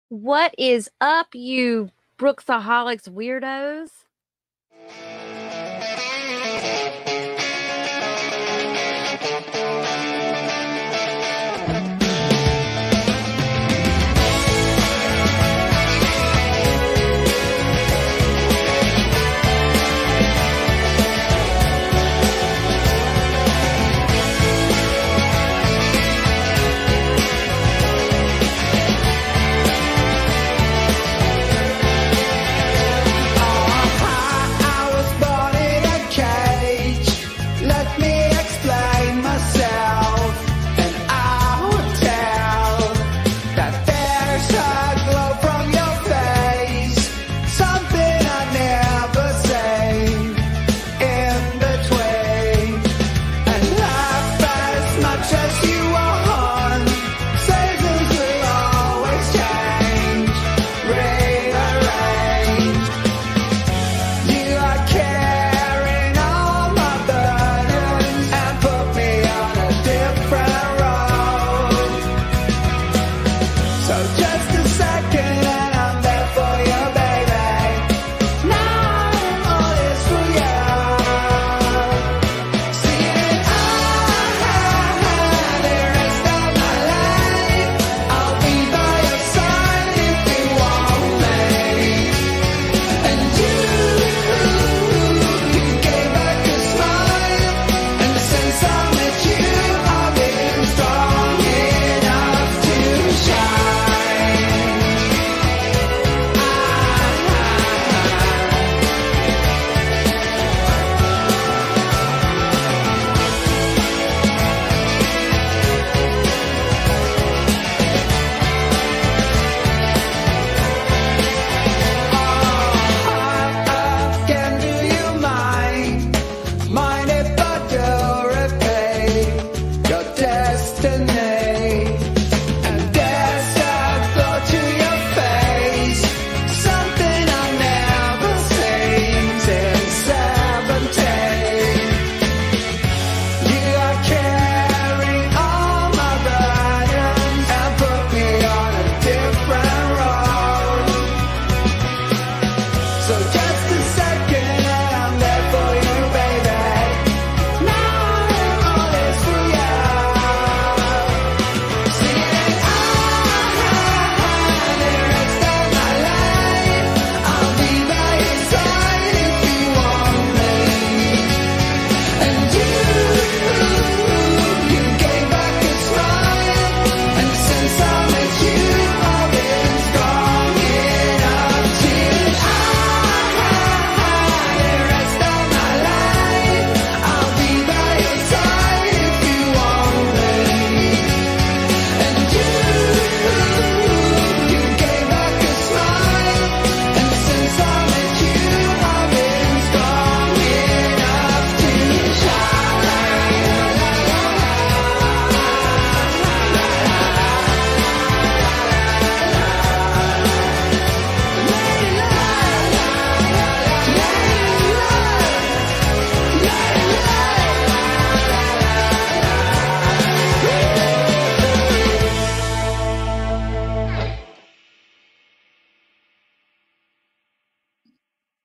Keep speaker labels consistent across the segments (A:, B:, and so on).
A: What is up, you Brooksaholics weirdos?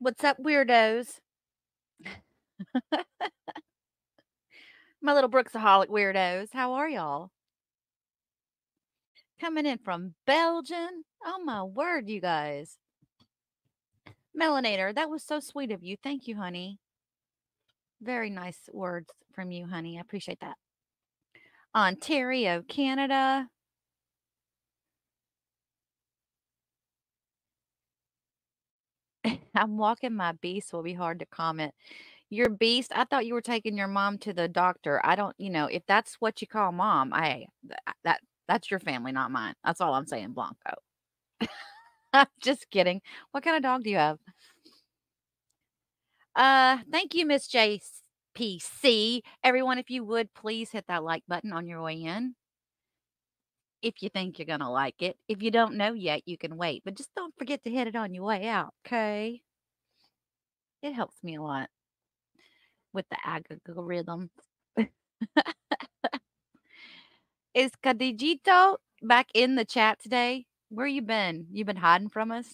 A: What's up, weirdos? My little Brooksaholic weirdos. How are y'all? Coming in from Belgium. Oh, my word, you guys. Melanator, that was so sweet of you. Thank you, honey. Very nice words from you, honey. I appreciate that. Ontario, Canada. I'm walking my beast will be hard to comment. Your beast, I thought you were taking your mom to the doctor. I don't, if that's what you call mom, that's your family, not mine. That's all I'm saying, Blanco. Just kidding. What kind of dog do you have? Thank you, Miss JPC. Everyone, if you would please hit that like button on your way in. If you think you're gonna like it. If you don't know yet, you can wait. But just don't forget to hit it on your way out, okay? It helps me a lot with the algorithm. Is Khadijito back in the chat today? Where you been? You been hiding from us?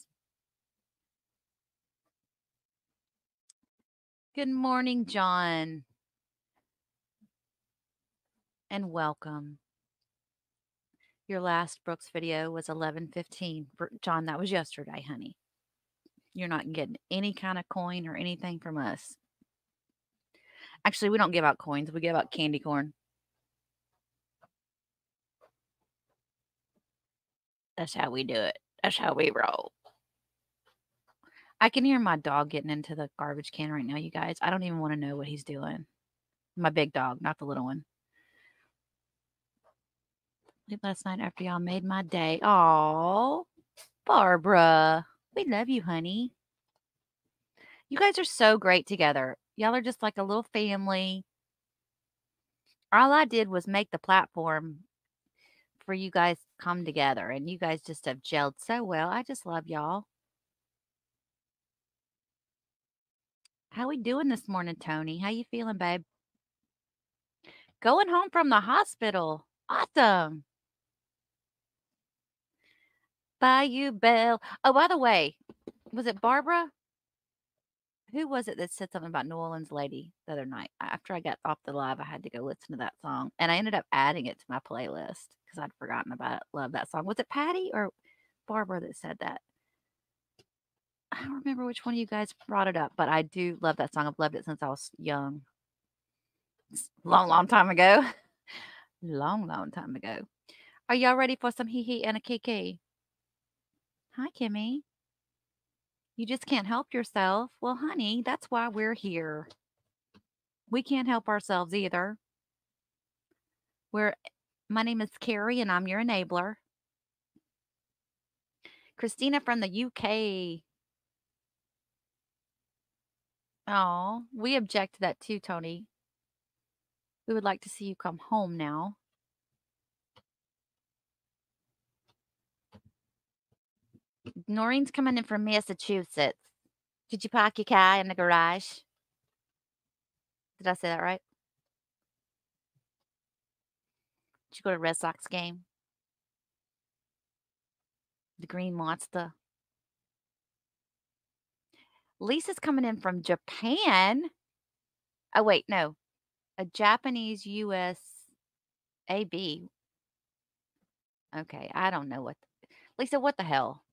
A: Good morning, John, and welcome. Your last Brooks video was 11:15. John, that was yesterday, honey. You're not getting any kind of coin or anything from us. Actually, we don't give out coins. We give out candy corn. That's how we do it. That's how we roll. I can hear my dog getting into the garbage can right now, you guys. I don't even want to know what he's doing. My big dog, not the little one. Late last night after y'all made my day. Aw, Barbara. We love you, honey. You guys are so great together. Y'all are just like a little family. All I did was make the platform for you guys to come together, and you guys just have gelled so well. I just love y'all. How we doing this morning, Tony? How you feeling, babe? Going home from the hospital. Awesome. Bayou Belle. Oh, by the way, was it Barbara? Who was it that said something about New Orleans Lady the other night? After I got off the live, I had to go listen to that song, and I ended up adding it to my playlist because I'd forgotten about it. Love that song. Was it Patty or Barbara that said that? I don't remember which one of you guys brought it up, but I do love that song. I've loved it since I was young. It's a long, long time ago. Long, long time ago. Are y'all ready for some hee hee and a kiki? Hi, Kimmy. You just can't help yourself. Well, honey, that's why we're here. We can't help ourselves either. My name is Carrie, and I'm your enabler. Christina from the UK. Oh, we object to that too, Tony. We would like to see you come home now. Noreen's coming in from Massachusetts. Did you park your car in the garage? Did I say that right? Did you go to Red Sox game? The Green Monster. Lisa's coming in from Japan. Oh, wait, no. A Japanese US AB. Okay, I don't know what. Lisa, what the hell?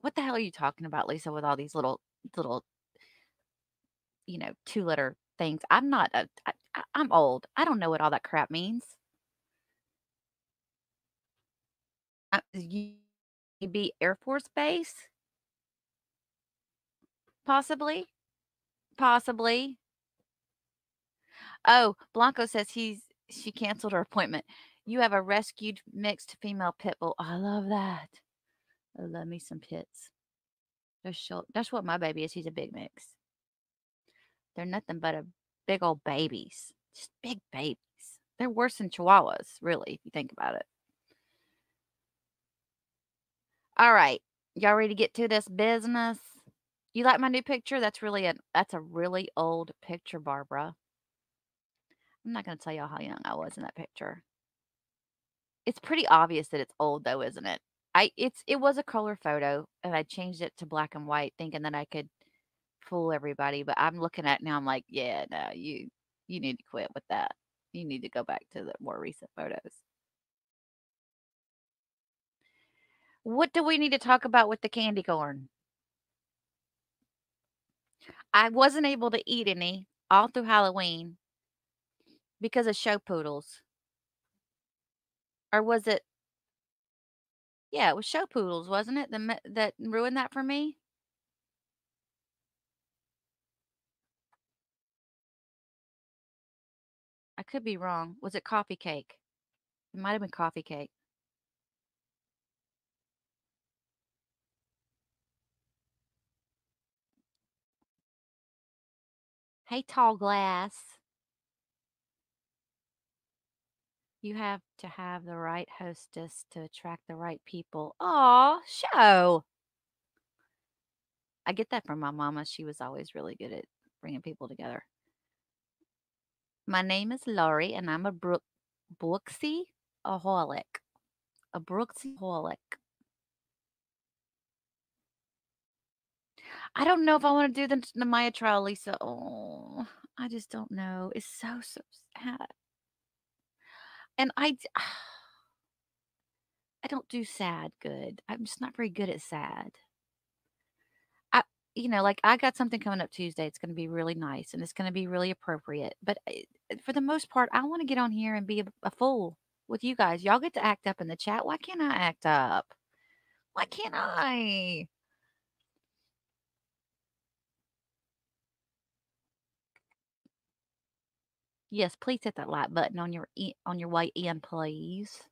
A: What the hell are you talking about, Lisa, with all these little, two-letter things? I'm not I'm old. I don't know what all that crap means. UAB Air Force Base? Possibly. Possibly. Oh, Blanco says she canceled her appointment. You have a rescued mixed female pit bull. I love that. I love me some pits. That's what my baby is. He's a big mix. They're nothing but a big old babies. Just big babies. They're worse than chihuahuas, really, if you think about it. All right. Y'all ready to get to this business? You like my new picture? That's a really old picture, Barbara. I'm not going to tell y'all how young I was in that picture. It's pretty obvious that it's old though, isn't it? It was a color photo, and I changed it to black and white thinking that I could fool everybody, but I'm looking at it now, I'm like, yeah, no, you need to quit with that. You need to go back to the more recent photos. What do we need to talk about with the candy corn? I wasn't able to eat any all through Halloween because of show poodles. Or was it? Yeah, it was show poodles, wasn't it? That ruined that for me. I could be wrong. Was it coffee cake? It might have been coffee cake. Hey, tall glass. You have to have the right hostess to attract the right people. Aw, show. I get that from my mama. She was always really good at bringing people together. My name is Laurie, and I'm a Brooksy-aholic. A Brooksy-aholic. I don't know if I want to do the Maya trial, Lisa. Oh, I just don't know. It's so sad. And I don't do sad good. I'm just not very good at sad. Like I got something coming up Tuesday. It's going to be really nice and it's going to be really appropriate. But for the most part, I want to get on here and be a fool with you guys. Y'all get to act up in the chat. Why can't I act up? Why can't I? Yes, please hit that like button on your way in, please.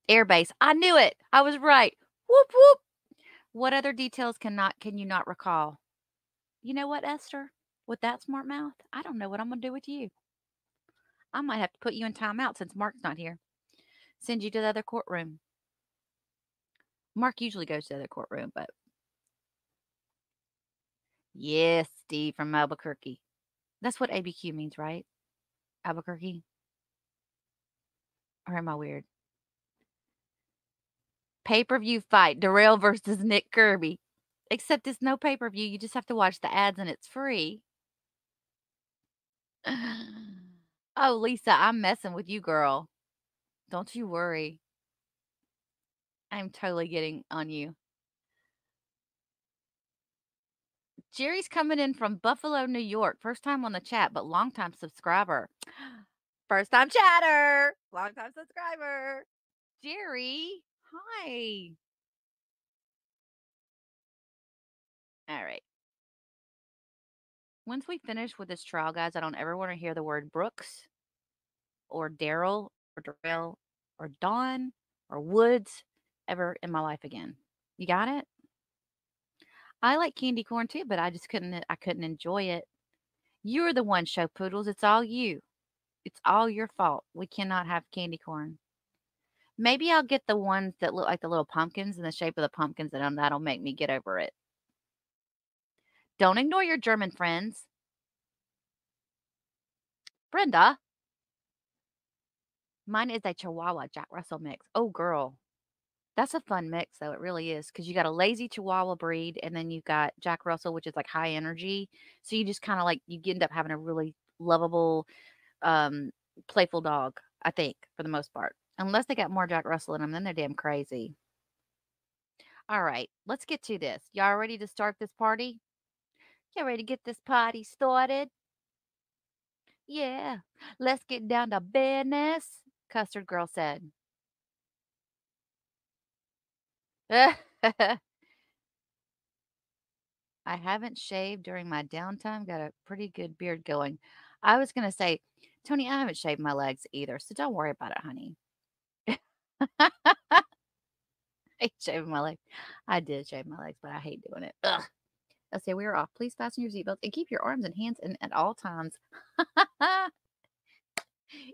A: Airbase. I knew it. I was right. Whoop whoop. What other details can you not recall? You know what, Esther? With that smart mouth, I don't know what I'm gonna do with you. I might have to put you in timeout since Mark's not here. Send you to the other courtroom. Mark usually goes to the other courtroom, but yes, Steve from Albuquerque. That's what ABQ means, right? Albuquerque? Or am I weird? Pay-per-view fight, Darrell versus Nick Kirby. Except it's no pay-per-view. You just have to watch the ads and it's free. Oh, Lisa, I'm messing with you, girl. Don't you worry. I'm totally getting on you. Jerry's coming in from Buffalo, New York. First time on the chat, but long time subscriber. First time chatter. Long time subscriber. Jerry, hi. All right. Once we finish with this trial, guys, I don't ever want to hear the word Brooks or Daryl or Darrell or Dawn or Woods ever in my life again. You got it? I like candy corn too, but I couldn't enjoy it. You're the one, Show Poodles. It's all you. It's all your fault. We cannot have candy corn. Maybe I'll get the ones that look like the little pumpkins in the shape of the pumpkins, and that'll make me get over it. Don't ignore your German friends. Brenda. Mine is a Chihuahua Jack Russell mix. Oh, girl. That's a fun mix, though. It really is. Because you got a lazy Chihuahua breed, and then you've got Jack Russell, which is like high energy. So you just kind of you end up having a really lovable, playful dog, I think, for the most part. Unless they got more Jack Russell in them, then they're damn crazy. All right, let's get to this. Y'all ready to start this party? Y'all ready to get this party started? Yeah, let's get down to business, Custard Girl said. I haven't shaved during my downtime. Got a pretty good beard going. I was going to say, Tony, I haven't shaved my legs either, so don't worry about it, honey. I hate shaving my legs. I did shave my legs, but I hate doing it. Ugh. Let's say we are off. Please fasten your seatbelts and keep your arms and hands in at all times.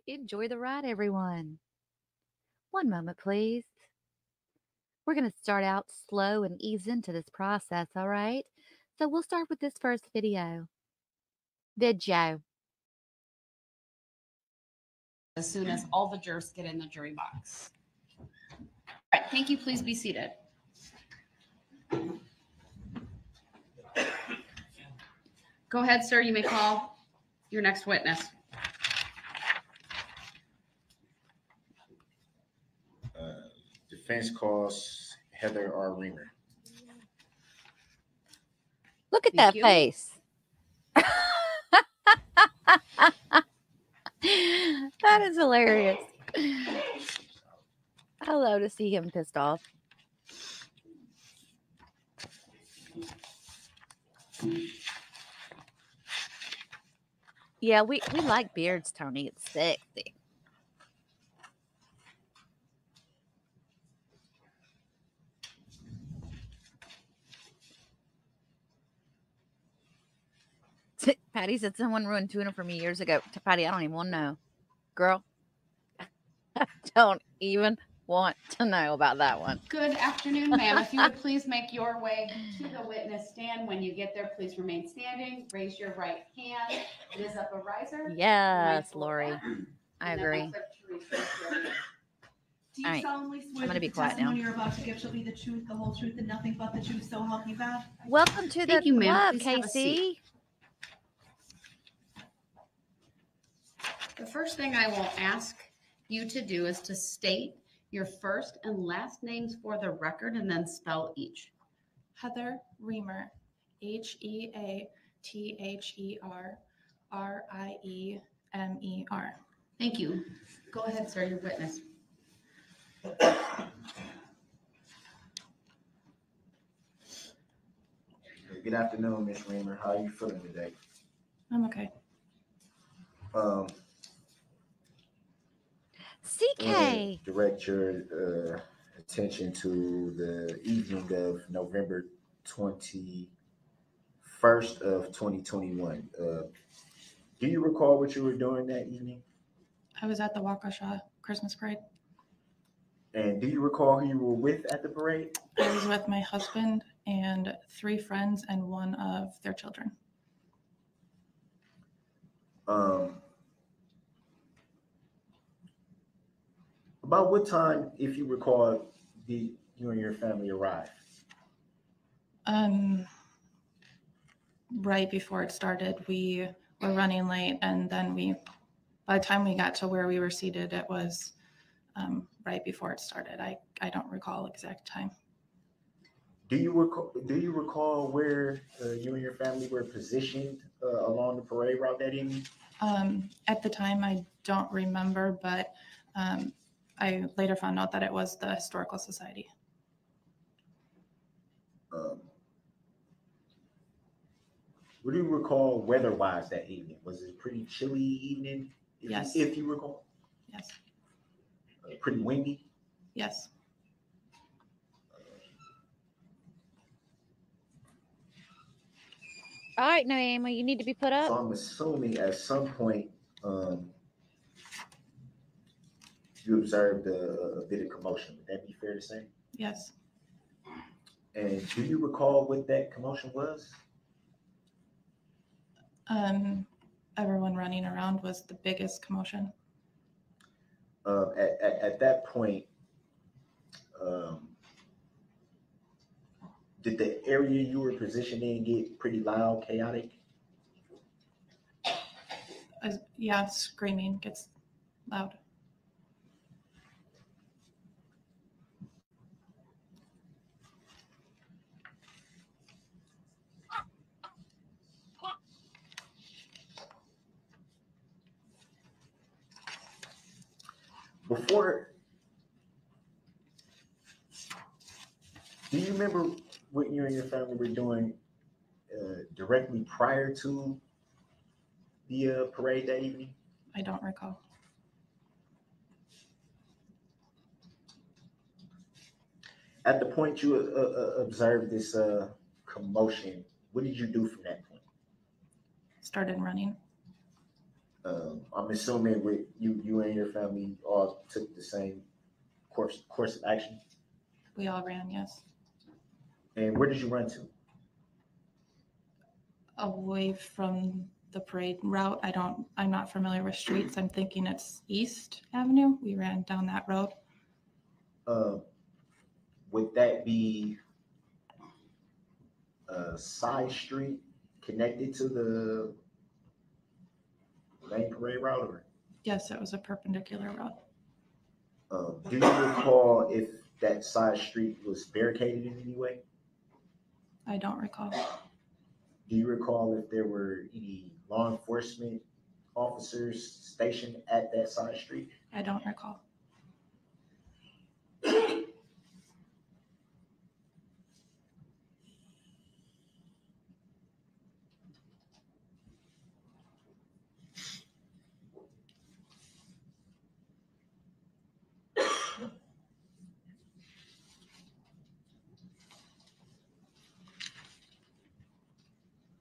A: Enjoy the ride, everyone. One moment, please. We're going to start out slow and ease into this process, all right? So we'll start with this first video.
B: As soon as all the jurors get in the jury box. All right, thank you. Please be seated. Go ahead, sir. You may call your next witness.
C: Defense calls Heather R. Reamer.
A: Look at that face. That is hilarious. I love to see him pissed off. Yeah, we like beards, Tony. It's sexy. Patty said someone ruined tuna for me years ago. Patty, I don't even want to know. Girl, I don't even want to know about that one.
B: Good afternoon, ma'am. If you would please make your way to the witness stand. When you get there, please remain standing. Raise your right hand. It is up a riser.
A: Yes, Lori. I agree.
D: Do you
A: All right.
D: solemnly swear
A: I'm gonna
D: that
A: be
D: the
A: quiet now.
D: testimony you're about to give shall be the truth, the whole truth, and nothing but the truth, so help you God?
A: Welcome to the
B: Thank you, ma'am.
A: club,
B: Please have a seat.
A: Casey.
B: The first thing I will ask you to do is to state your first and last names for the record and then spell each.
D: Heather Reamer, Heather Riemer.
B: Thank you. Go ahead, sir, your witness.
C: Good afternoon, Miss Reamer. How are you feeling today?
D: I'm okay.
C: I
A: CK.
C: direct your attention to the evening of November 21st of 2021. Do you recall what you were doing that evening?
D: I was at the Waukesha Christmas Parade.
C: And do you recall who you were with at the parade?
D: I was with my husband and 3 friends and one of their children.
C: About what time, if you recall, did you and your family arrive?
D: Right before it started, we were running late, and then by the time we got to where we were seated, it was right before it started. I don't recall exact time.
C: Do you recall where you and your family were positioned along the parade route that evening?
D: At the time, I don't remember, but I later found out that it was the Historical Society.
C: What do you recall weather-wise that evening? Was it a pretty chilly evening?
D: Yes.
C: If you recall.
D: Yes.
C: Pretty windy?
D: Yes.
A: All right, Naomi, you need to be put up.
C: So I'm assuming at some point you observed a bit of commotion. Would that be fair to say?
D: Yes.
C: And do you recall what that commotion was?
D: Everyone running around was the biggest commotion.
C: At that point, did the area you were positioned in get pretty loud, chaotic?
D: Yeah, screaming gets loud.
C: Before, do you remember what you and your family were doing directly prior to the parade that evening?
D: I don't recall.
C: At the point you observed this commotion, what did you do from that point?
D: Started running.
C: I'm assuming with you and your family all took the same course of action.
D: We all ran, yes.
C: And where did you run to?
D: Away from the parade route. I'm not familiar with streets. I'm thinking it's East Avenue. We ran down that road.
C: Would that be a side street connected to the main parade route, or?
D: Yes, it was a perpendicular route.
C: Do you recall if that side street was barricaded in any way?
D: I don't recall.
C: Do you recall if there were any law enforcement officers stationed at that side street?
D: I don't recall.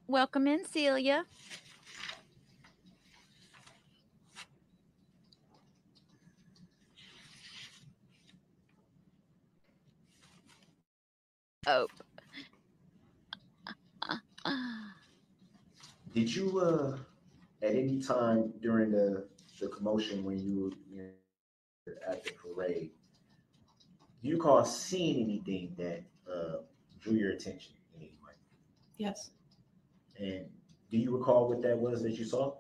A: Welcome in, Celia. Oh.
C: Did you at any time during the commotion when you were at the parade, Do you recall seeing anything that drew your attention in any way?
D: Yes.
C: And do you recall what that was that you saw?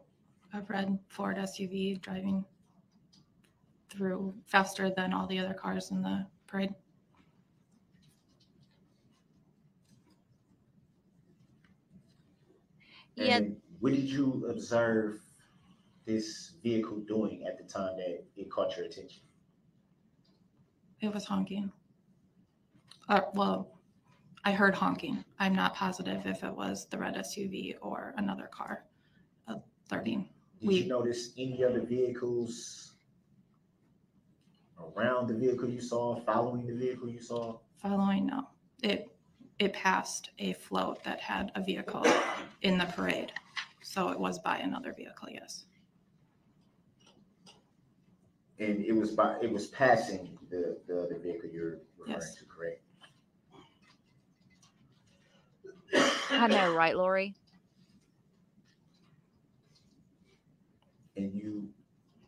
D: A red Ford SUV driving through faster than all the other cars in the parade.
A: Yeah,
C: And what did you observe this vehicle doing at the time that it caught your attention?
D: It was honking. Well, I heard honking. I'm not positive if it was the red SUV or another car. 13.
C: Did you notice any other vehicles around the vehicle you saw, following the vehicle you saw?
D: Following, no. It passed a float that had a vehicle in the parade. So it was by another vehicle, yes.
C: And it was passing the other vehicle you're referring
D: Yes.
C: to, correct?
A: I know, right, Lori?
C: And you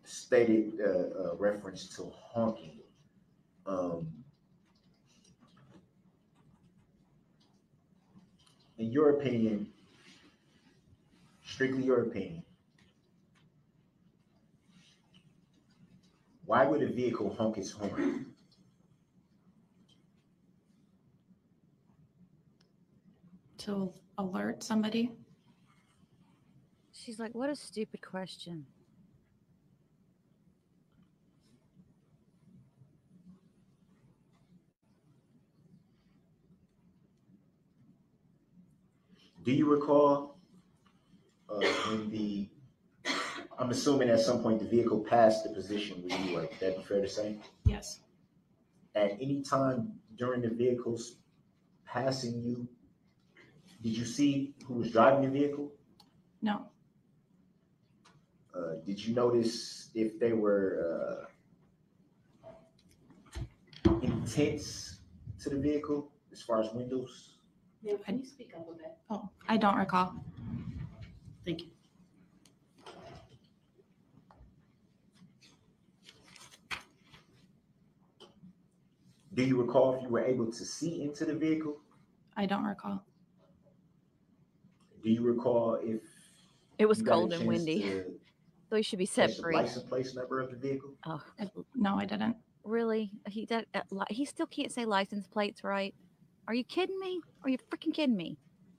C: stated a reference to honking. In your opinion, strictly your opinion, why would a vehicle honk its horn?
D: To alert somebody.
A: She's like, what a stupid question.
C: Do you recall when I'm assuming at some point the vehicle passed the position where you were, would that be fair to say?
D: Yes.
C: At any time during the vehicle's passing you, did you see who was driving the vehicle?
D: No.
C: Did you notice if they were intense to the vehicle as far as windows?
B: Yeah, can you speak up a bit?
D: Oh, I don't recall.
B: Thank you.
C: Do you recall if you were able to see into the vehicle?
D: I don't recall.
C: Do you recall if
A: It was
C: you got a
A: cold and
C: chance
A: windy.
C: to
A: So he should be set
C: catch the
A: free.
C: license plate number of the vehicle?
A: Oh,
D: No, I didn't.
A: really? He still can't say license plates right? Are you kidding me? Are you freaking kidding me?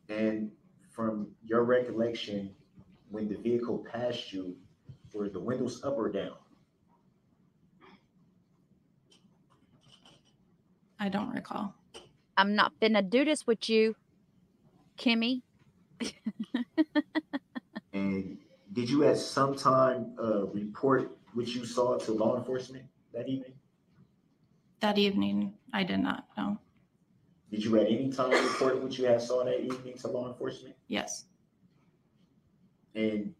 C: And from your recollection, when the vehicle passed you, were the windows up or down?
D: I don't recall.
A: I'm not finna do this with you, Kimmy.
C: And did you at some time report what you saw to law enforcement that evening?
D: That evening, I did not know.
C: Did you at any time report what you had saw that evening to law enforcement?
D: Yes.
C: And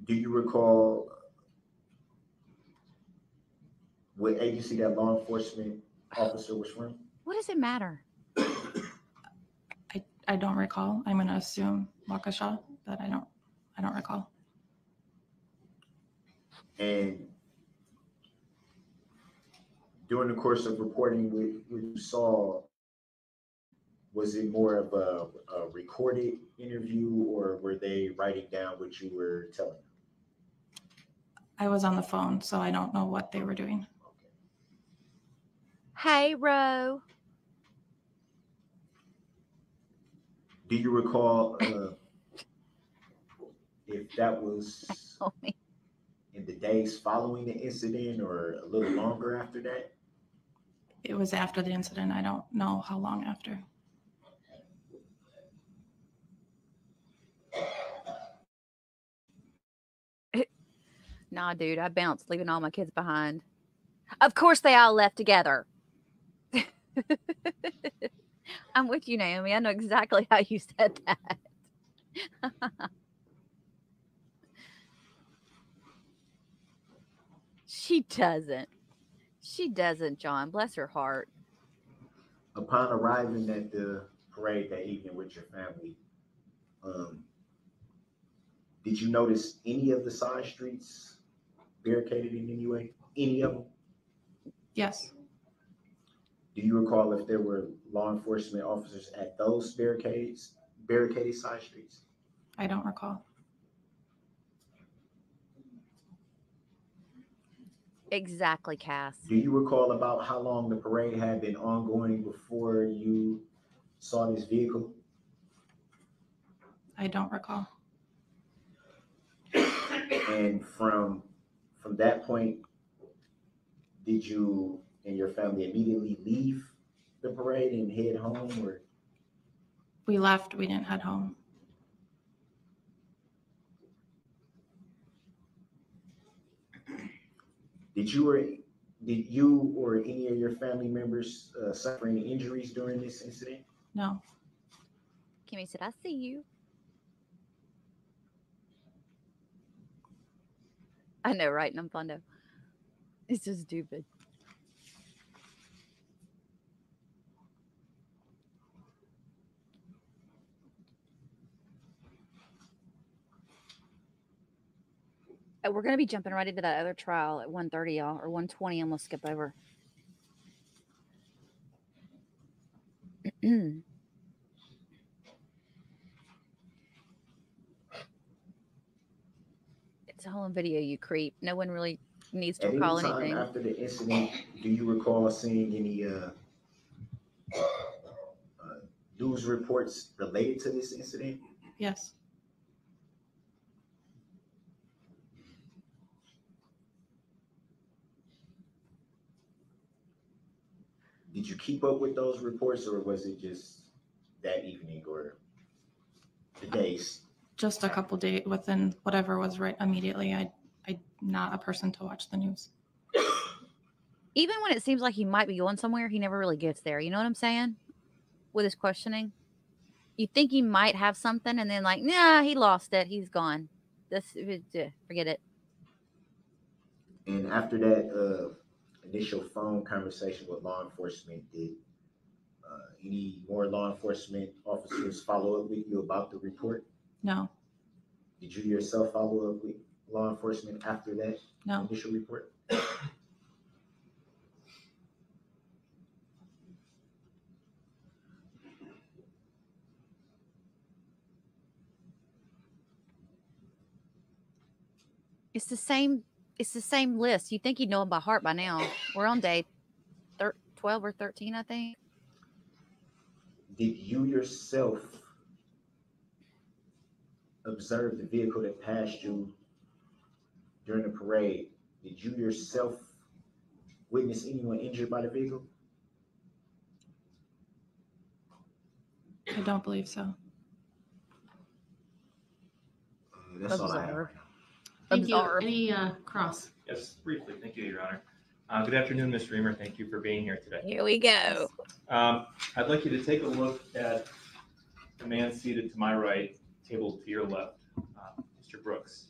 C: do you recall what agency that law enforcement officer was from?
A: What does it matter?
D: I don't recall. I'm going to assume Waukesha, but I don't recall.
C: And during the course of reporting what you saw, was it more of a recorded interview, or were they writing down what you were telling them?
D: I was on the phone, so I don't know what they were doing.
C: Okay.
A: Hey, Ro.
C: Do you recall if that was in the days following the incident or a little longer after that?
D: It was after the incident. I don't know how long after.
A: Nah, dude, I bounced, leaving all my kids behind. Of course they all left together. I'm with you, Naomi. I know exactly how you said that. She doesn't. She doesn't, John. Bless her heart.
C: Upon arriving at the parade that evening with your family, did you notice any of the side streets barricaded in any way? Any of them?
D: Yes.
C: Do you recall if there were law enforcement officers at those barricaded side streets?
D: I don't recall.
A: Exactly, Cass.
C: Do you recall about how long the parade had been ongoing before you saw this vehicle?
D: I don't recall.
C: And from that point, did you and your family immediately leave the parade and head home, or
D: We left. We didn't head home.
C: did you or any of your family members suffer any injuries during this incident?
D: No.
A: Kimmy said, I see you. I know, right? Numfundo. It's just stupid. We're going to be jumping right into that other trial at 1:30, y'all, or 1:20. I'm going to skip over. It's all in video, you creep. No one really needs to
C: At
A: recall
C: any time
A: anything.
C: after the incident, do you recall seeing any news reports related to this incident?
D: Yes.
C: Did you keep up with those reports, or was it just that evening or the days?
D: Just a couple days within whatever was right immediately. I'm not a person to watch the news.
A: Even when it seems like he might be going somewhere, he never really gets there. You know what I'm saying? With his questioning. You think he might have something, and then like, nah, he lost it. He's gone. Forget it.
C: And after that initial phone conversation with law enforcement, did any more law enforcement officers follow up with you about the report?
D: No.
C: Did you yourself follow up with law enforcement after that
D: No.
C: initial report?
A: It's the same list. You think you'd know them by heart by now. We're on day 12 or 13, I think.
C: Did you yourself observe the vehicle that passed you during the parade? Did you yourself witness anyone injured by the vehicle?
D: I don't believe so.
C: That's all I have right now.
B: Thank you.
A: Observe.
B: Any cross?
E: Yes, briefly. Thank you, Your Honor. Good afternoon, Ms. Reamer. Thank you for being here today.
A: Here we go.
E: I'd like you to take a look at the man seated to my right, table to your left, Mr. Brooks.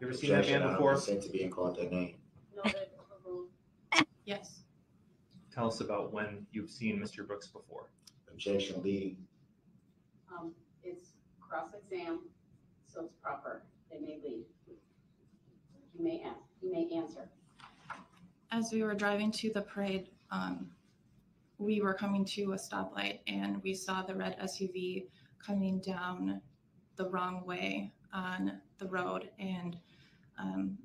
E: You ever seen that
C: Objection,
E: man
C: I don't
E: before?
C: consent to being called that name.
D: Yes.
E: Tell us about when you've seen Mr. Brooks before.
C: Objection leading.
B: It's cross-exam, so it's proper. They may lead. You may answer.
D: As we were driving to the parade, we were coming to a stoplight and we saw the red SUV coming down the wrong way on the road. And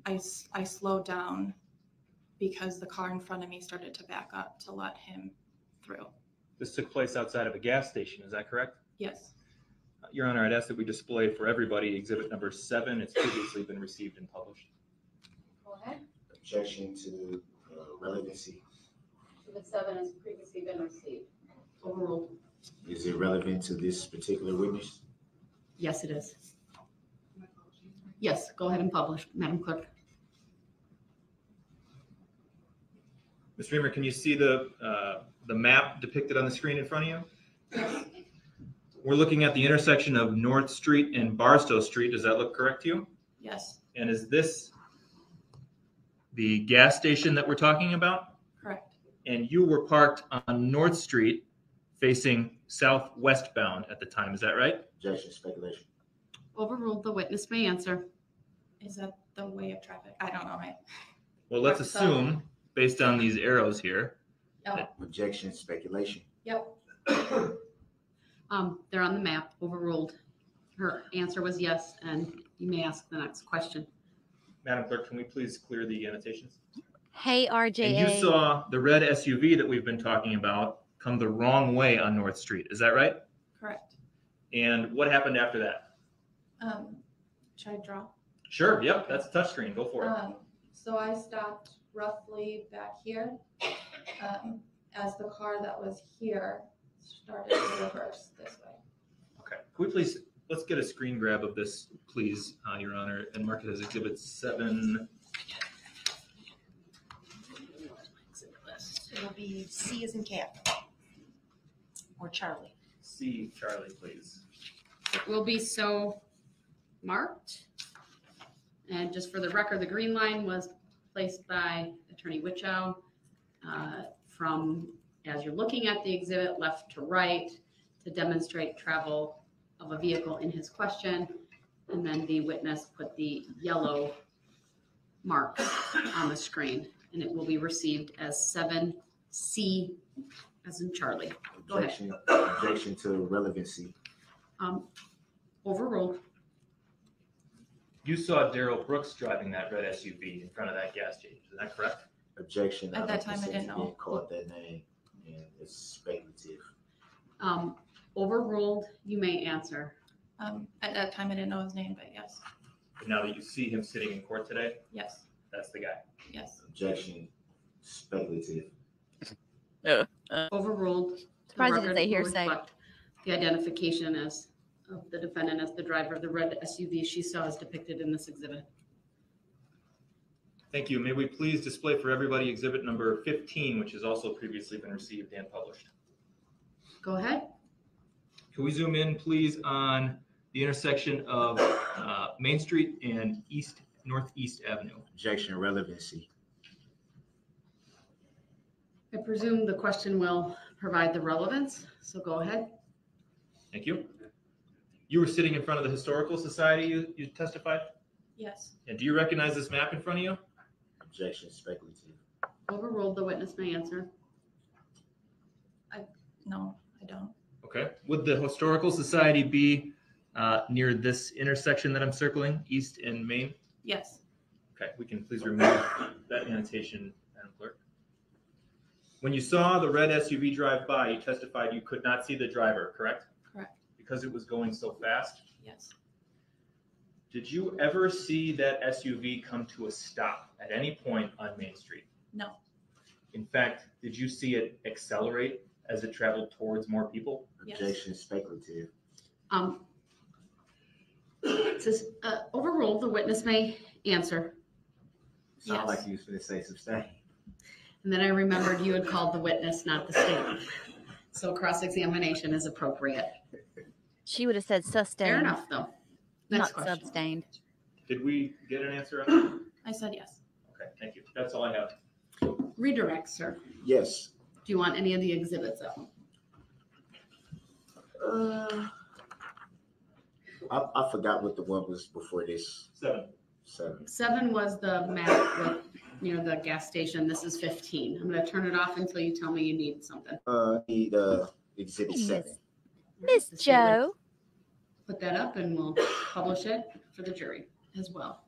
D: I slowed down because the car in front of me started to back up to let him through.
E: This took place outside of a gas station, is that correct?
D: Yes.
E: Your Honor, I'd ask that we display for everybody exhibit number 7. It's previously been received and published.
B: Go ahead.
C: Objection to relevancy.
B: Exhibit 7 has previously been received. Overruled.
C: Is it relevant to this particular witness?
B: Yes, it is. Yes, go ahead and publish, Madam Clerk.
E: Ms. Reamer, can you see the map depicted on the screen in front of you? We're looking at the intersection of North Street and Barstow Street. Does that look correct to you?
D: Yes.
E: And is this the gas station that we're talking about?
D: Correct.
E: And you were parked on North Street facing southwestbound at the time. Is that right?
C: Objection, speculation.
B: Overruled. The witness may answer.
D: Is that the way of traffic? I don't know.
E: Well, let's
B: Correct.
E: assume, based on these arrows here,
D: Yep.
C: Objection, speculation.
D: Yep.
B: They're on the map, overruled. Her answer was yes, and you may ask the next question.
E: Madam Clerk, can we please clear the annotations?
A: Hey, RJA.
E: And you saw the red SUV that we've been talking about come the wrong way on North Street. Is that right?
D: Correct.
E: And what happened after that?
D: Should I draw?
E: Sure. Yep. That's a touchscreen. Go for it.
D: So I stopped roughly back here as the car that was here started to reverse this way.
E: Okay. Can we please, let's get a screen grab of this, please, Your Honor, and mark it as Exhibit 7.
F: It'll be C as in cat. Or Charlie.
E: C, Charlie, please.
B: It will be so marked. And just for the record, the green line was placed by Attorney Wichow from, as you're looking at the exhibit, left to right to demonstrate travel of a vehicle in his question. And then the witness put the yellow mark on the screen, and it will be received as 7C as in Charlie. Go ahead.
C: Objection to relevancy.
B: Overruled.
E: You saw Daryl Brooks driving that red SUV in front of that gas station. Is that correct?
C: Objection.
D: At that time, I didn't know.
C: Being called that name, and it's speculative.
B: Overruled. You may answer.
D: At that time, I didn't know his name, but yes.
E: But now that you see him sitting in court today,
D: Yes.
E: that's the guy.
D: Yes.
C: Objection, speculative.
B: Overruled.
A: Surprised
B: The
A: you didn't
B: record
A: say
B: will
A: hearsay.
B: reflect the identification as of the defendant as the driver of the red SUV she saw as depicted in this exhibit.
E: Thank you. May we please display for everybody Exhibit number 15, which has also previously been received and published.
B: Go ahead.
E: Can we zoom in, please, on the intersection of Main Street and Northeast Avenue?
C: Objection, relevancy.
B: I presume the question will provide the relevance, so go ahead.
E: Thank you. You were sitting in front of the Historical Society, you testified?
D: Yes.
E: And do you recognize this map in front of you?
C: Objection, speculative.
B: Overruled. The witness may answer.
D: No, I don't.
E: Okay. Would the Historical Society be near this intersection that I'm circling, East and Main?
D: Yes.
E: Okay, we can please remove that annotation, Madam Clerk. When you saw the red SUV drive by, you testified you could not see the driver, correct?
D: Correct.
E: Because it was going so fast?
D: Yes.
E: Did you ever see that SUV come to a stop at any point on Main Street?
D: No.
E: In fact, did you see it accelerate as it traveled towards more people?
D: Yes.
C: Objection, speculative.
B: It says overruled. The witness may answer.
C: Sound
D: Yes.
C: like you was going to say sustain.
B: And then I remembered you had called the witness, not the state. So cross-examination is appropriate.
A: She would have said sustained,
B: Fair enough, though. Next
A: not
B: question.
A: substained.
E: Did we get an answer on that?
D: I said yes.
E: Okay, thank you. That's all I have.
B: Redirect, sir.
C: Yes.
B: Do you want any of the exhibits up?
C: I forgot what the one was before this.
E: 7.
C: 7.
B: 7 was the map with, the gas station. This is 15. I'm gonna turn it off until you tell me you need something.
C: Need exhibit 7.
A: Miss
B: This one would
A: Joe.
B: Put that up and we'll publish it for the jury as well.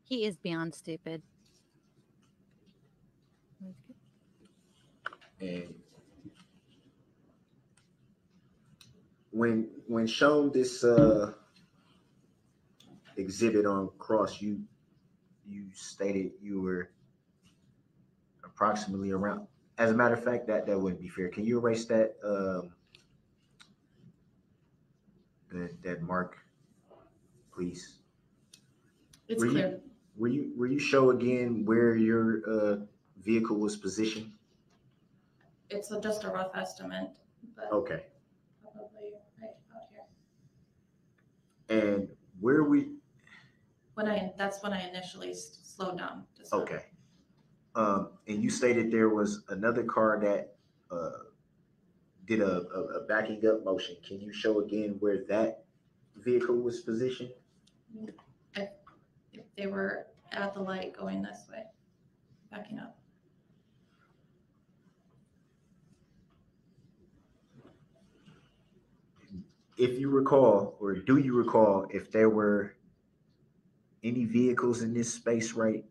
A: He is beyond stupid.
C: And when shown this exhibit on cross, you stated you were approximately around. As a matter of fact, that wouldn't be fair. Can you erase that that mark, please?
B: It's
C: Were you-
B: clear.
C: Will you show again where your vehicle was positioned?
D: It's just a rough estimate, but
C: Okay.
D: probably right out here.
C: And where we
D: That's when I initially slowed down. to stop.
C: okay. And you stated there was another car that did a backing up motion. Can you show again where that vehicle was positioned?
D: They were at the light going this way, backing up.
C: If you recall, or do you recall, if there were any vehicles in this space right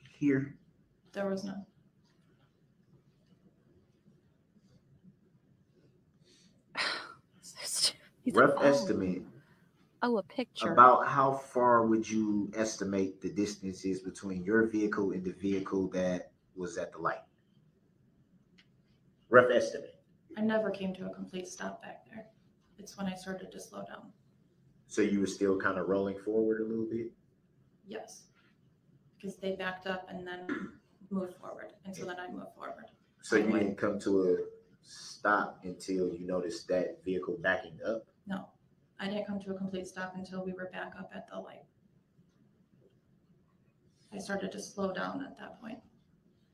C: here?
D: There was none.
A: He's
C: Rough
A: like, oh,
C: estimate,
A: oh, a picture.
C: about how far would you estimate the distance is between your vehicle and the vehicle that was at the light? Rough estimate.
D: I never came to a complete stop back there. It's when I started to slow down.
C: So you were still kind of rolling forward a little bit?
D: Yes. Because they backed up and then moved forward. And so then I moved forward.
C: So you didn't come to a stop until you noticed that vehicle backing up?
D: No, I didn't come to a complete stop until we were back up at the light. I started to slow down at that point.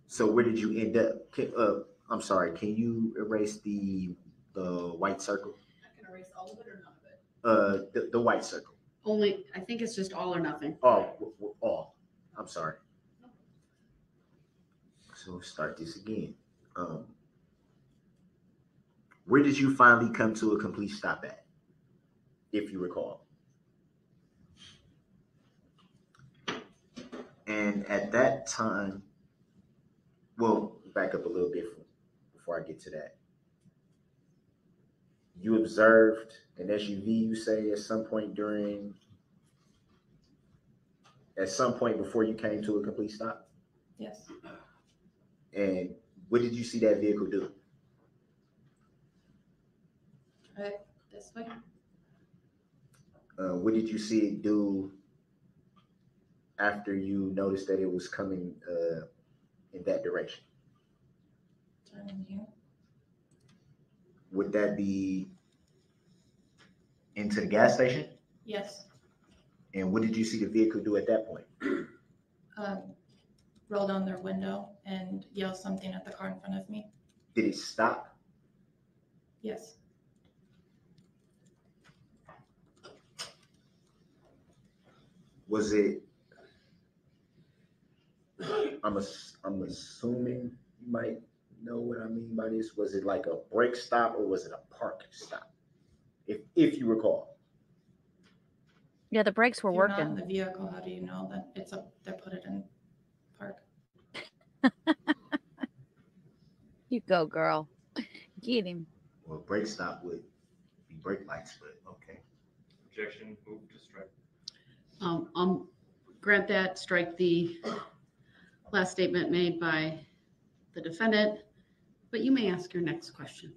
C: So where did you end up? I'm sorry, can you erase the white circle?
B: I can erase all of it or none of it.
C: The white circle.
B: Only, I think it's just all or nothing.
C: Oh, all. I'm sorry. So let's start this again. Where did you finally come to a complete stop at, if you recall? And at that time, well, back up a little bit before I get to that. You observed an SUV, you say, at some point before you came to a complete stop?
D: Yes.
C: And what did you see that vehicle do?
D: Right this way.
C: What did you see it do after you noticed that it was coming in that direction?
D: Turning here.
C: Would that be into the gas station?
D: Yes.
C: And what did you see the vehicle do at that point?
D: Roll down their window and yell something at the car in front of me.
C: Did it stop?
D: Yes.
C: Was it, I'm assuming you might know what I mean by this. Was it like a brake stop or was it a parking stop? If you recall.
A: Yeah, the brakes were
D: If you're not in
A: working.
D: the vehicle, how do you know that they put it in park?
A: You go, girl. Get him.
C: Well, brake stop would be brake lights, but okay.
E: Objection, move to strike.
B: Grant that, strike the last statement made by the defendant, but you may ask your next question.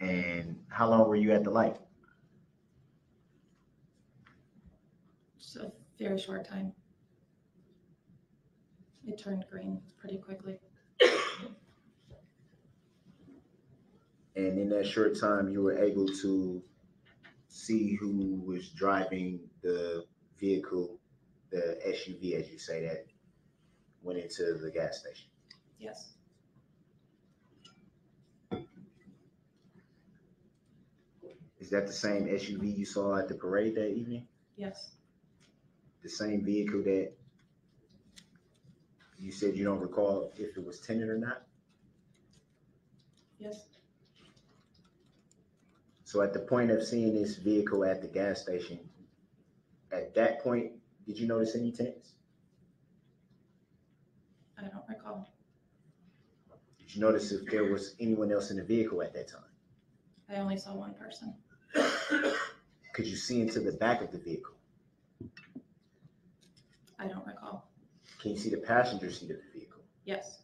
C: And how long were you at the light?
D: Just a very short time. It turned green pretty quickly.
C: And in that short time, you were able to see who was driving the vehicle, the SUV, as you say, that went into the gas station.
D: Yes.
C: Is that the same SUV you saw at the parade that evening?
D: Yes.
C: The same vehicle that you said you don't recall if it was tinted or not?
D: Yes.
C: So at the point of seeing this vehicle at the gas station, at that point, did you notice any tints?
D: I don't recall.
C: Did you notice if there was anyone else in the vehicle at that time?
D: I only saw one person.
C: Could you see into the back of the vehicle?
D: I don't recall.
C: Can you see the passenger seat of the vehicle?
D: Yes.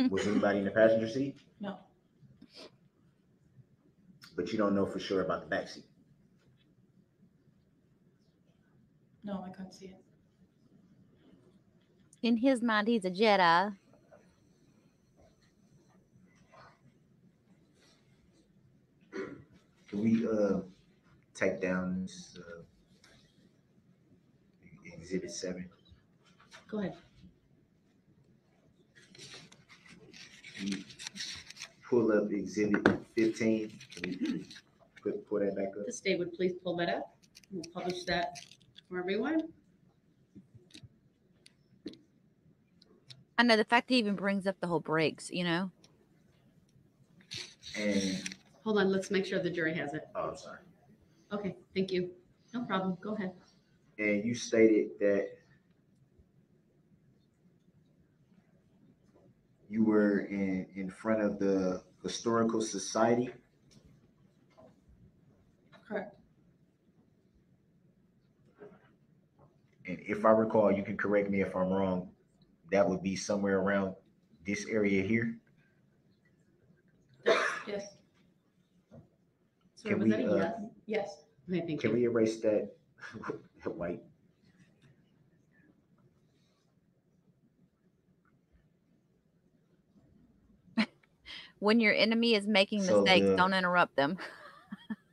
C: Was anybody in the passenger seat?
D: No.
C: But you don't know for sure about the back seat.
D: No, I couldn't see it.
A: In his mind, he's a Jedi.
C: Can we take down this Exhibit 7?
B: Go ahead.
C: Can you pull up Exhibit 15? Can we pull that back up.
B: The state would please pull that up. We'll publish that for everyone.
A: I know the fact that he even brings up the whole breaks, you know?
C: And
B: Hold on, let's make sure the jury has it.
C: oh, I'm sorry.
B: Okay, thank you. No problem, go ahead.
C: And you stated that you were in front of the Historical Society.
D: Correct.
C: And if I recall, you can correct me if I'm wrong, that would be somewhere around this area here.
D: Yes.
B: So
C: Can
B: was
C: we,
B: that a yes?
D: Yes.
B: Okay, thank
C: Can
B: you.
C: we erase that white?
A: When your enemy is making
C: So
A: mistakes,
C: the
A: don't interrupt them.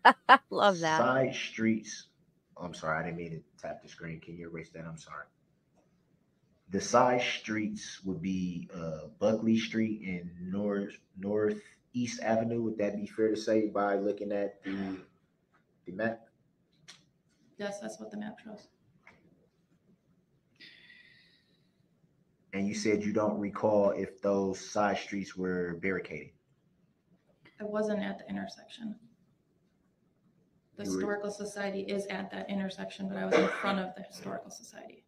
A: I love that.
C: Side streets. I'm sorry, I didn't mean to tap the screen. Can you erase that? I'm sorry. The side streets would be Buckley Street and Northeast Avenue. Would that be fair to say by looking at the map?
D: Yes, that's what the map shows.
C: And you said you don't recall if those side streets were barricaded.
D: I wasn't at the intersection. The
C: You were-
D: Historical Society is at that intersection, but I was in front of the Historical Society.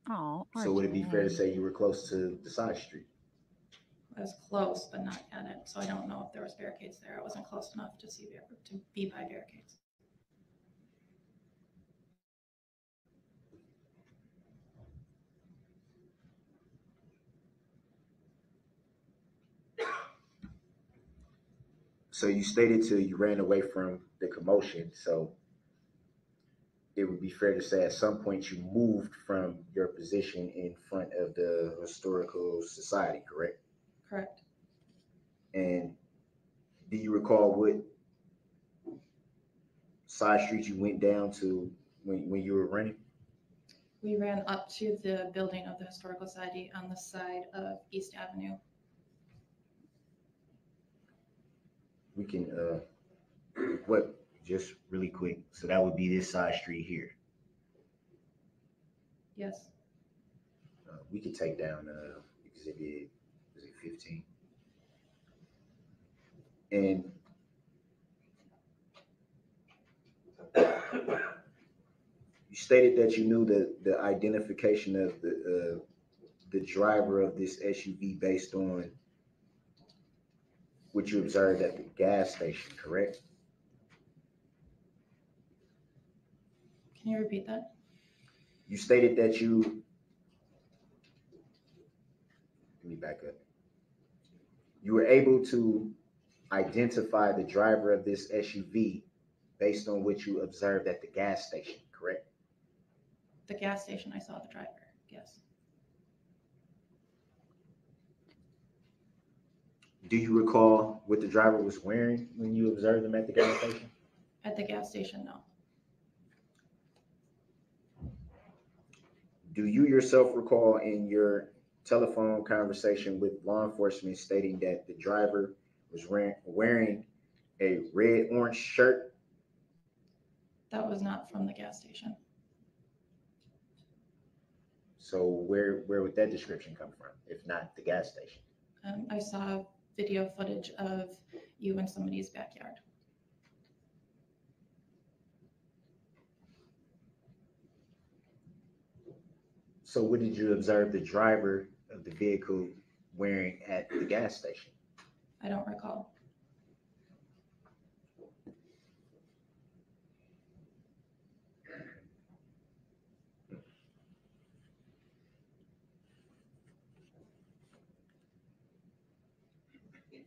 A: Oh,
C: So would it be fair to
A: RJ.
C: say you were close to the side street?
D: I was close, but not at it, so I don't know if there was barricades there. I wasn't close enough to be by barricades.
C: So you stated you ran away from the commotion. So it would be fair to say at some point you moved from your position in front of the Historical Society, correct?
D: Correct.
C: And do you recall what side street you went down to when you were running?
D: We ran up to the building of the Historical Society on the side of East Avenue.
C: We can, just really quick. So that would be this side street here.
D: Yes.
C: We could take down exhibit, is it 15? And you stated that you knew the identification of the driver of this SUV based on what you observed at the gas station, correct?
D: Can you repeat that?
C: You stated that you, let me back up. You were able to identify the driver of this SUV based on what you observed at the gas station, correct?
D: The gas station, I saw the driver. Yes.
C: Do you recall what the driver was wearing when you observed him at the gas station?
D: At the gas station, no.
C: Do you yourself recall in your telephone conversation with law enforcement stating that the driver was wearing a red-orange shirt?
D: That was not from the gas station.
C: So where would that description come from, if not the gas station?
D: I saw video footage of you in somebody's backyard.
C: So what did you observe the driver of the vehicle wearing at the gas station?
D: I don't recall.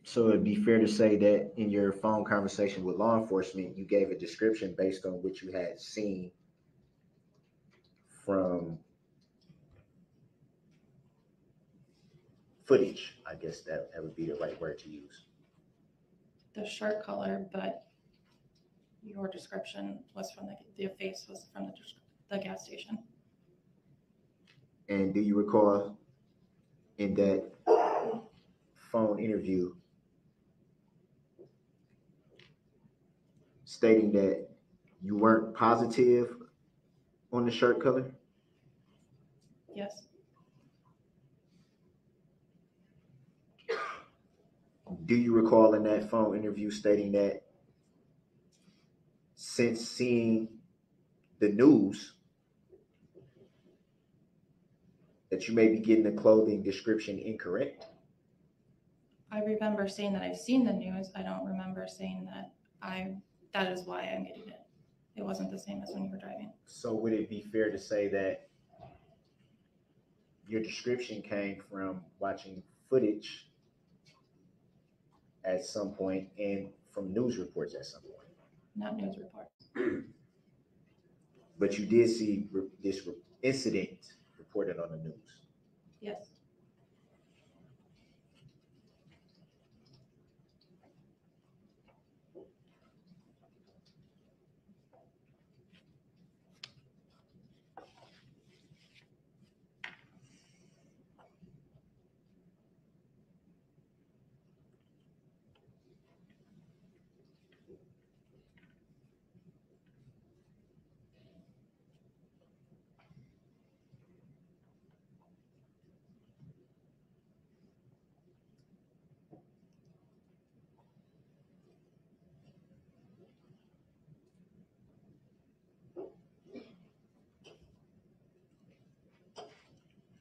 C: So it'd be fair to say that in your phone conversation with law enforcement, you gave a description based on what you had seen from footage. I guess that would be the right word to use.
D: The shirt color, but your description was from the face was from the gas station.
C: And do you recall in that phone interview stating that you weren't positive on the shirt color?
D: Yes.
C: Do you recall in that phone interview stating that since seeing the news that you may be getting the clothing description incorrect?
D: I remember saying that I've seen the news. I don't remember saying that that is why I'm getting it. It wasn't the same as when you were driving.
C: So would it be fair to say that your description came from watching footage at some point and from news reports at some point?
D: Not news reports.
C: But you did see this incident reported on the news?
D: Yes.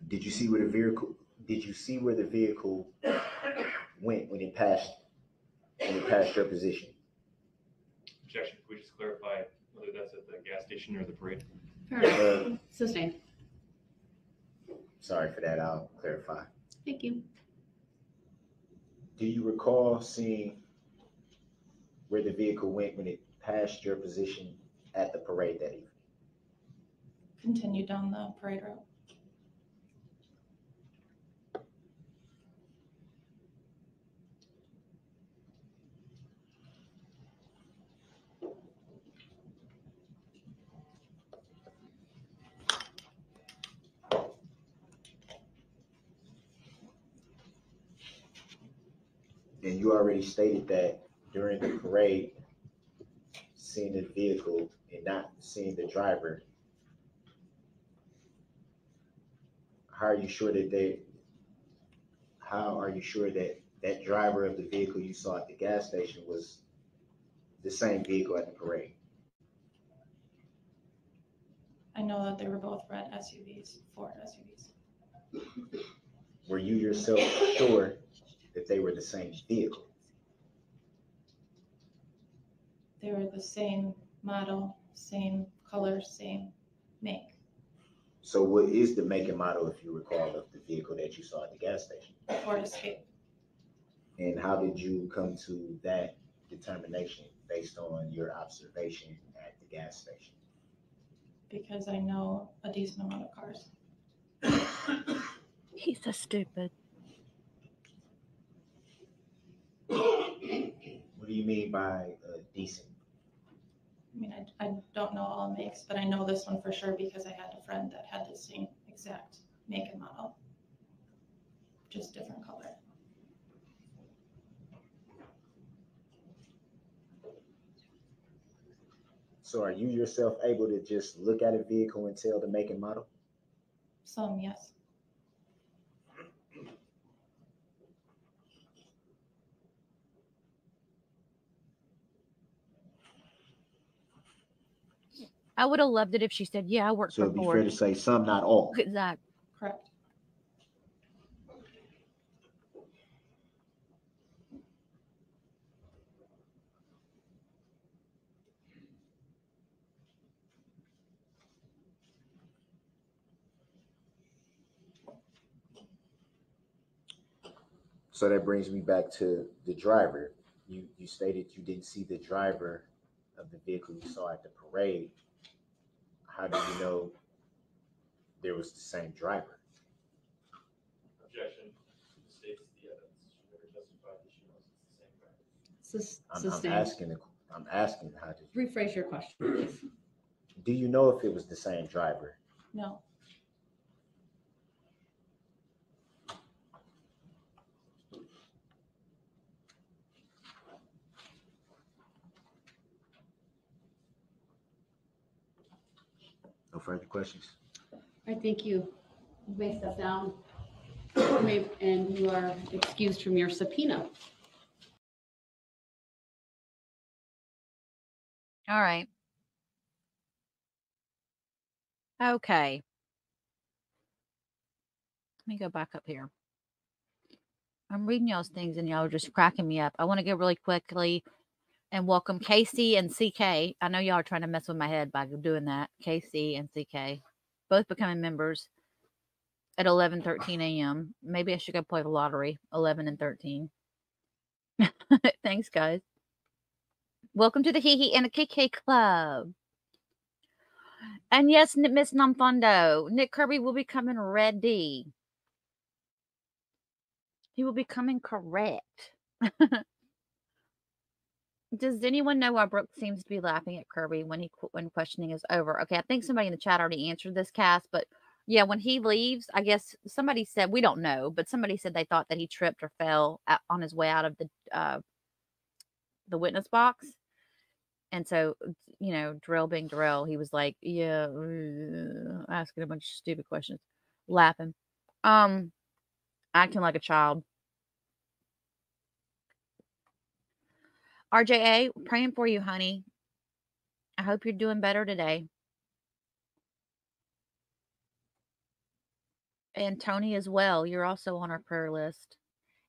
C: Did you see where the vehicle went when it passed your position?
E: Objection. Could we just clarify whether that's at the gas station or the parade?
B: Fair enough. Sustained.
C: Sorry for that, I'll clarify.
B: Thank you.
C: Do you recall seeing where the vehicle went when it passed your position at the parade that evening?
D: Continued down the parade route.
C: And you already stated that during the parade, seeing the vehicle and not seeing the driver, how are you sure that that driver of the vehicle you saw at the gas station was the same vehicle at the parade?
D: I know that they were both red SUVs, Ford SUVs.
C: Were you yourself sure that they were the same vehicle?
D: They were the same model, same color, same make.
C: So what is the make and model, if you recall, of the vehicle that you saw at the gas station?
D: Ford Escape.
C: And how did you come to that determination based on your observation at the gas station?
D: Because I know a decent amount of cars.
A: He's so stupid.
C: What do you mean by decent?
D: I mean, I don't know all makes, but I know this one for sure because I had a friend that had the same exact make and model, just different color.
C: So are you yourself able to just look at a vehicle and tell the make and model?
D: Some, yes.
A: I would have loved it if she said, yeah, I work
C: So
A: for
C: it'd be
A: Ford.
C: fair to say some, not all.
A: Look at that.
D: Correct.
C: So that brings me back to the driver. You stated you didn't see the driver of the vehicle you saw at the parade. How do you know there was the same driver?
E: Objection. States the evidence. She never testified that she knows it's the same guy.
C: I'm
B: Sustained.
C: asking how did you,
B: Rephrase your question, please.
C: do you know if it was the same driver?
D: No.
C: No further questions.
B: All right, thank you. You may step down. And you are excused from your subpoena.
A: All right. Okay. Let me go back up here. I'm reading y'all's things and y'all are just cracking me up. I want to go really quickly and welcome Casey and CK. I know y'all are trying to mess with my head by doing that. Casey and CK, both becoming members at 11:13 a.m. Maybe I should go play the lottery. 11 and 13. Thanks, guys. Welcome to the Hee Hee and a KK Club. And yes, Miss Namfondo, Nick Kirby will be coming ready. He will be coming correct. Does anyone know why Brooke seems to be laughing at Kirby when questioning is over? Okay, I think somebody in the chat already answered this, Cass, but yeah, when he leaves, I guess somebody said, we don't know, but somebody said they thought that he tripped or fell on his way out of the witness box. And so, you know, Drill being Drill, he was like, yeah, asking a bunch of stupid questions, laughing, acting like a child. RJA, praying for you, honey. I hope you're doing better today. And Tony as well. You're also on our prayer list.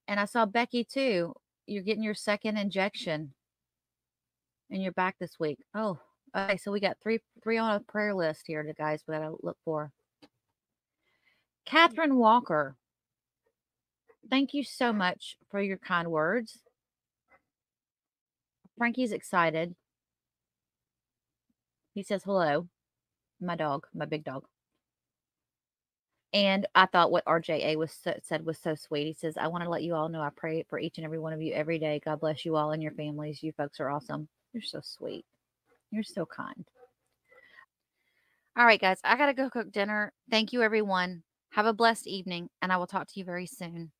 A: And I saw Becky too. You're getting your second injection. And you're back this week. Oh, okay. So we got three on a prayer list here, guys. We gotta look for. Catherine Walker. Thank you so much for your kind words. Frankie's excited. He says hello. My dog, my big dog. And I thought what RJA said was so sweet. He says, I want to let you all know I pray for each and every one of you every day. God bless you all and your families. You folks are awesome. You're so sweet. You're so kind. All right, guys, I got to go cook dinner. Thank you, everyone. Have a blessed evening, and I will talk to you very soon.